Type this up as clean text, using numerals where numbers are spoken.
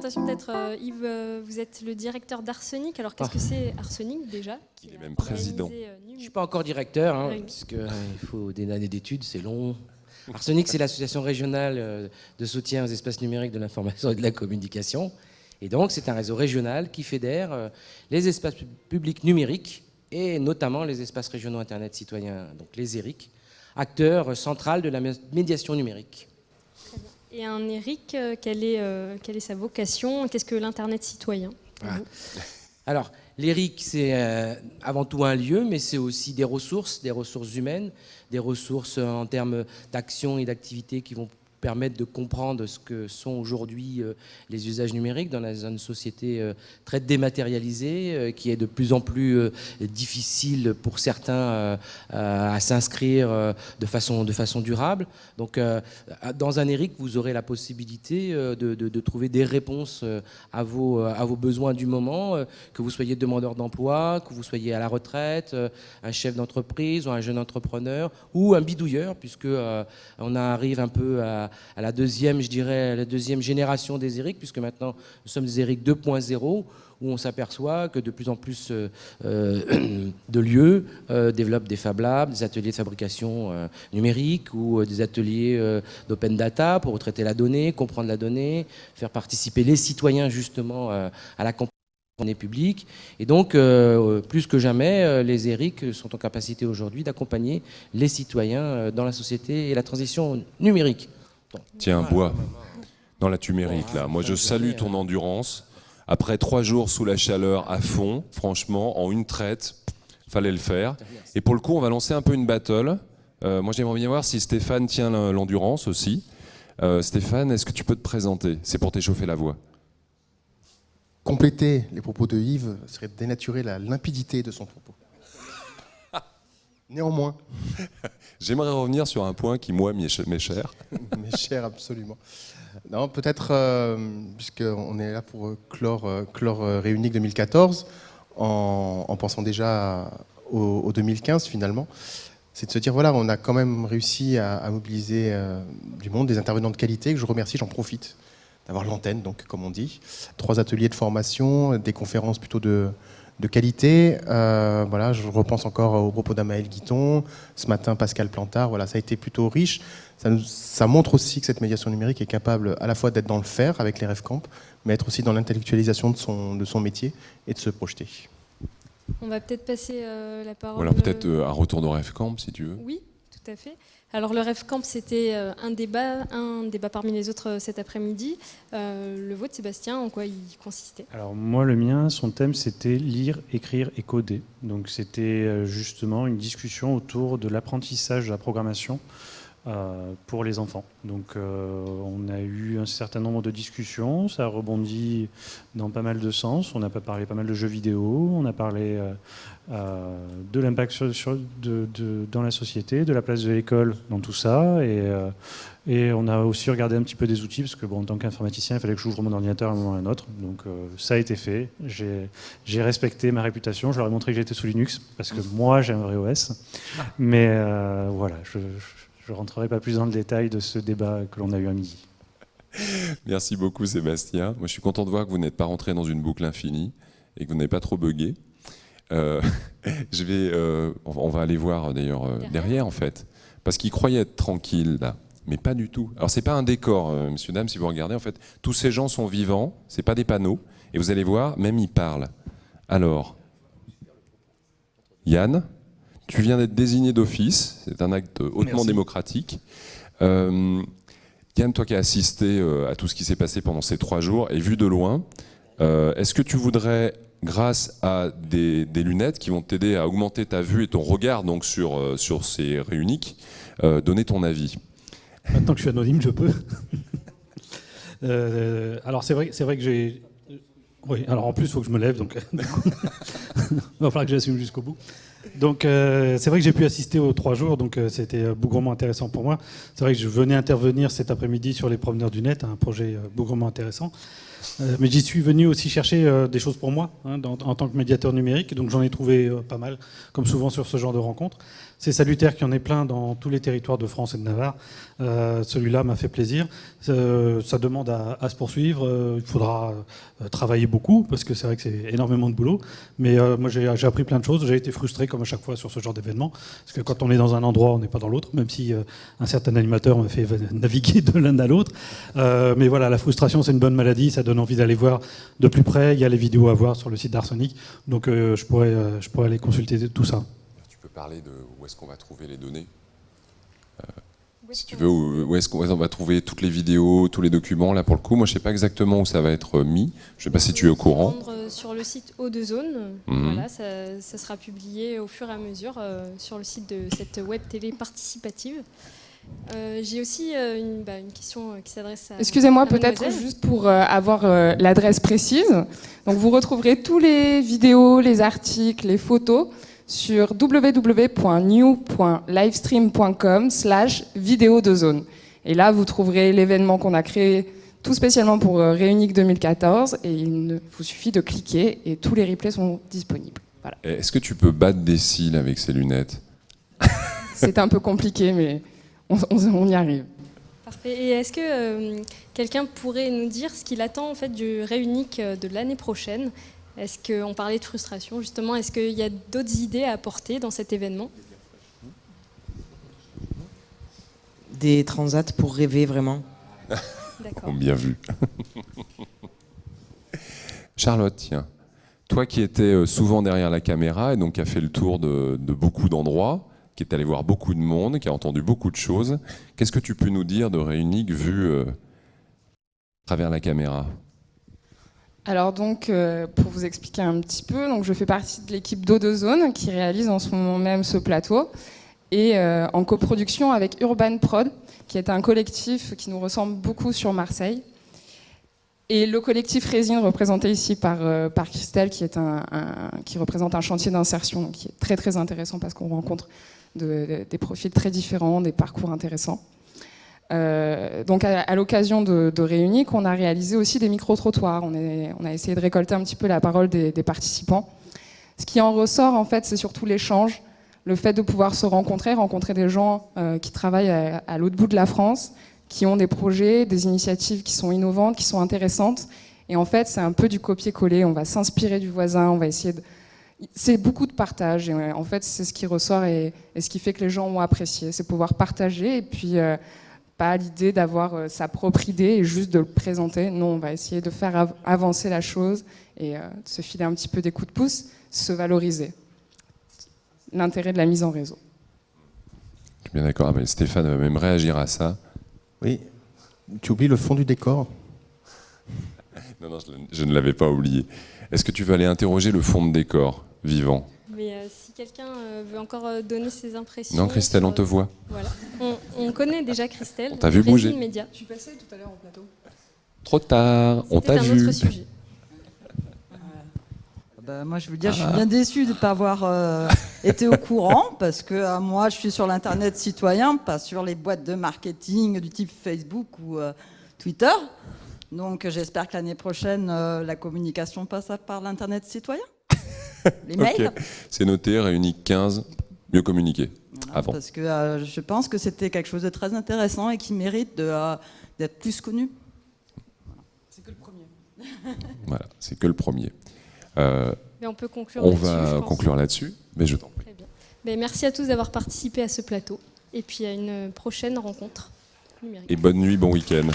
présentation peut-être. Yves, vous êtes le directeur d'Arsenic. Alors qu'est-ce que c'est Arsenic déjà? Il est même président. Je ne suis pas encore directeur, hein, puisqu'il faut des années d'études, c'est long. Arsenic, c'est l'association régionale de soutien aux espaces numériques de l'information et de la communication. Et donc, c'est un réseau régional qui fédère les espaces publics numériques et notamment les espaces régionaux Internet citoyens, donc les ERIC, acteurs central de la médiation numérique. Et un ERIC, quelle est sa vocation? Qu'est-ce que l'Internet citoyen pour vous? Alors, l'ERIC, c'est avant tout un lieu, mais c'est aussi des ressources humaines, des ressources en termes d'action et d'activité qui vont permettre de comprendre ce que sont aujourd'hui les usages numériques dans une société très dématérialisée, qui est de plus en plus difficile pour certains à s'inscrire de façon durable. Donc, dans un ERIC, vous aurez la possibilité de trouver des réponses à vos besoins du moment, que vous soyez demandeur d'emploi, que vous soyez à la retraite, un chef d'entreprise ou un jeune entrepreneur ou un bidouilleur, puisque on arrive un peu à la deuxième, je dirais, la deuxième génération des ERIC, puisque maintenant nous sommes des ERIC 2.0, où on s'aperçoit que de plus en plus de lieux développent des Fab Labs, des ateliers de fabrication numérique ou des ateliers d'open data pour traiter la donnée, comprendre la donnée, faire participer les citoyens justement à la compréhension publique. Et donc, plus que jamais, les ERIC sont en capacité aujourd'hui d'accompagner les citoyens dans la société et la transition numérique. Bon. Tiens, bois, dans la tumérique, là. Moi, je salue ton endurance. Après 3 jours sous la chaleur à fond, franchement, en une traite, fallait le faire. Et pour le coup, on va lancer un peu une battle. Moi, j'aimerais bien voir si Stéphane tient l'endurance aussi. Stéphane, est-ce que tu peux te présenter? C'est pour t'échauffer la voix. Compléter les propos de Yves serait dénaturer la limpidité de son propos. Néanmoins. J'aimerais revenir sur un point qui, moi, m'est cher. M'est cher, absolument. Non, peut-être, puisqu'on est là pour clore Réunique 2014, en pensant déjà au 2015, finalement, c'est de se dire, voilà, on a quand même réussi à mobiliser du monde, des intervenants de qualité, que je remercie, j'en profite d'avoir l'antenne, donc, comme on dit. 3 ateliers de formation, des conférences plutôt de qualité. Voilà, je repense encore aux propos d'Amaël Guiton, ce matin Pascal Plantard, voilà, ça a été plutôt riche. Ça montre aussi que cette médiation numérique est capable à la fois d'être dans le faire avec les RefCamp, mais être aussi dans l'intellectualisation de son métier et de se projeter. On va peut-être passer la parole... Voilà, peut-être un retour au RefCamp, si tu veux. Oui, tout à fait. Alors le RefCamp, c'était un débat parmi les autres cet après-midi. Le vôtre, Sébastien, en quoi il consistait? Alors moi, le mien, son thème, c'était lire, écrire et coder. Donc c'était justement une discussion autour de l'apprentissage de la programmation pour les enfants. Donc on a eu un certain nombre de discussions, ça a rebondi dans pas mal de sens. On a parlé pas mal de jeux vidéo, on a parlé de l'impact dans la société, de la place de l'école dans tout ça, et on a aussi regardé un petit peu des outils, parce que bon, en tant qu'informaticien, il fallait que j'ouvre mon ordinateur à un moment ou à un autre. Donc ça a été fait, j'ai respecté ma réputation, je leur ai montré que j'étais sous Linux, parce que moi j'ai un vrai OS. Mais voilà, je ne rentrerai pas plus dans le détail de ce débat que l'on a eu à midi. Merci beaucoup Sébastien. Moi je suis content de voir que vous n'êtes pas rentré dans une boucle infinie et que vous n'avez pas trop bugué. On va aller voir d'ailleurs derrière en fait, parce qu'il croyait être tranquille là, mais pas du tout. Alors c'est pas un décor, messieurs dames, si vous regardez en fait, tous ces gens sont vivants, c'est pas des panneaux, et vous allez voir, même ils parlent. Alors, Yann, tu viens d'être désigné d'office, c'est un acte hautement démocratique. Yann, toi qui as assisté à tout ce qui s'est passé pendant ces 3 jours et vu de loin, est-ce que tu voudrais, grâce à des lunettes qui vont t'aider à augmenter ta vue et ton regard donc sur ces réuniques, donner ton avis? Maintenant que je suis anonyme, je peux. Alors c'est vrai que j'ai... Oui, alors en plus il faut que je me lève, donc il va falloir que j'assume jusqu'au bout. Donc c'est vrai que j'ai pu assister aux 3 jours, donc c'était bougrement intéressant pour moi. C'est vrai que je venais intervenir cet après-midi sur les promeneurs du net, un projet bougrement intéressant. Mais j'y suis venu aussi chercher des choses pour moi, hein, en tant que médiateur numérique, donc j'en ai trouvé pas mal, comme souvent sur ce genre de rencontres. C'est salutaire qu'il y en ait plein dans tous les territoires de France et de Navarre. Celui-là m'a fait plaisir. Ça demande à se poursuivre. Il faudra travailler beaucoup, parce que c'est vrai que c'est énormément de boulot. Mais moi, j'ai appris plein de choses. J'ai été frustré, comme à chaque fois, sur ce genre d'événement. Parce que quand on est dans un endroit, on n'est pas dans l'autre, même si un certain animateur m'a fait naviguer de l'un à l'autre. Mais voilà, la frustration, c'est une bonne maladie. Ça donne envie d'aller voir de plus près. Il y a les vidéos à voir sur le site d'Arsenic. Donc je pourrais aller consulter tout ça. Tu peux parler de où est-ce qu'on va trouver les données si tu veux, où est-ce qu'on va trouver toutes les vidéos, tous les documents, là pour le coup. Moi je sais pas exactement où ça va être mis. Je sais pas si tu es au courant. Sur le site Eau-de-Zone, voilà, ça sera publié au fur et à mesure sur le site de cette web télé participative. J'ai aussi une question qui s'adresse à... Excusez-moi, à peut-être mademoiselle. juste pour avoir l'adresse précise. Donc vous retrouverez tous les vidéos, les articles, les photos sur www.new.livestream.com/vidéo2zone. Et là, vous trouverez l'événement qu'on a créé tout spécialement pour Réunique 2014. Et il vous suffit de cliquer et tous les replays sont disponibles. Voilà. Est-ce que tu peux battre des cils avec ces lunettes? C'est un peu compliqué, mais on y arrive. Parfait. Et est-ce que quelqu'un pourrait nous dire ce qu'il attend en fait du Réunique de l'année prochaine? Est-ce qu'on parlait de frustration justement? Est-ce qu'il y a d'autres idées à apporter dans cet événement? Des transats pour rêver vraiment. D'accord. Bien vu. Charlotte, tiens, toi qui étais souvent derrière la caméra et donc qui a fait le tour de beaucoup d'endroits, qui est allé voir beaucoup de monde, qui a entendu beaucoup de choses, qu'est-ce que tu peux nous dire de Réunique vu à travers la caméra? Alors donc, pour vous expliquer un petit peu, donc je fais partie de l'équipe d'Eau-de-Zone qui réalise en ce moment même ce plateau et en coproduction avec Urban Prod, qui est un collectif qui nous ressemble beaucoup sur Marseille. Et le collectif Résine, représenté ici par Christelle, qui représente un chantier d'insertion qui est très très intéressant parce qu'on rencontre des profils très différents, des parcours intéressants. Donc à l'occasion de Réunique, on a réalisé aussi des micro-trottoirs. On a essayé de récolter un petit peu la parole des participants. Ce qui en ressort, en fait, c'est surtout l'échange, le fait de pouvoir se rencontrer des gens qui travaillent à l'autre bout de la France, qui ont des projets, des initiatives qui sont innovantes, qui sont intéressantes. Et en fait, c'est un peu du copier-coller. On va s'inspirer du voisin, on va essayer de... C'est beaucoup de partage. Et en fait, c'est ce qui ressort et ce qui fait que les gens ont apprécié. C'est pouvoir partager et puis... pas l'idée d'avoir sa propre idée et juste de le présenter. Non, on va essayer de faire avancer la chose et de se filer un petit peu des coups de pouce, se valoriser. L'intérêt de la mise en réseau. Je suis bien d'accord. Mais Stéphane va même réagir à ça. Oui, tu oublies le fond du décor. Non, je ne l'avais pas oublié. Est-ce que tu veux aller interroger le fond de décor vivant? Mais si quelqu'un veut encore donner ses impressions... Non, Christelle, on te voit. Voilà. On connaît déjà Christelle. On t'a vu bouger. Média. Je suis passée tout à l'heure au plateau. Trop tard, on t'a C'était un vu. autre sujet. Moi, je veux dire, je suis bien déçue de ne pas avoir été au courant, parce que moi, je suis sur l'Internet citoyen, pas sur les boîtes de marketing du type Facebook ou Twitter. Donc, j'espère que l'année prochaine, la communication passe par l'Internet citoyen. Les mails. Okay. C'est noté, Réunique 15, mieux communiquer. Voilà, avant. parce que je pense que c'était quelque chose de très intéressant et qui mérite d'être plus connu. Voilà. C'est que le premier. Voilà, c'est que le premier. Mais on peut conclure on là-dessus. va conclure là-dessus, mais je t'en prie. Très bien. Ben, merci à tous d'avoir participé à ce plateau et puis à une prochaine rencontre numérique. Et bonne nuit, bon week-end.